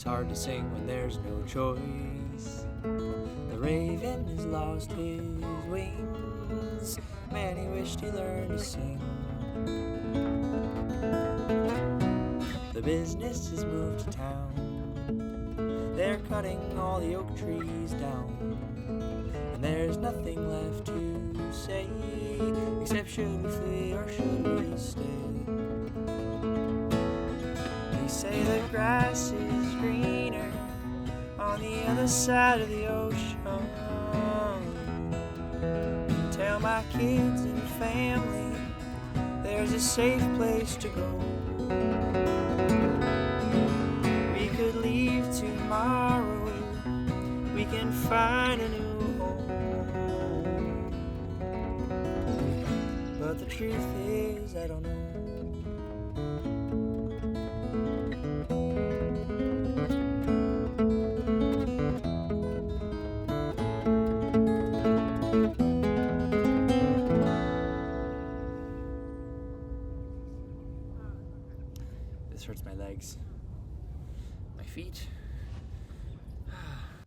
It's hard to sing when there's no choice. The raven has lost his wings. Man, he wished he learned to sing. The business has moved to town. They're cutting all the oak trees down, and there's nothing left to say except should we flee or should we stay? They say the grass is greener on the other side of the ocean. Tell my kids and family there's a safe place to go. We could leave tomorrow, we can find a new home. But the truth is, I don't know. This hurts my legs. My feet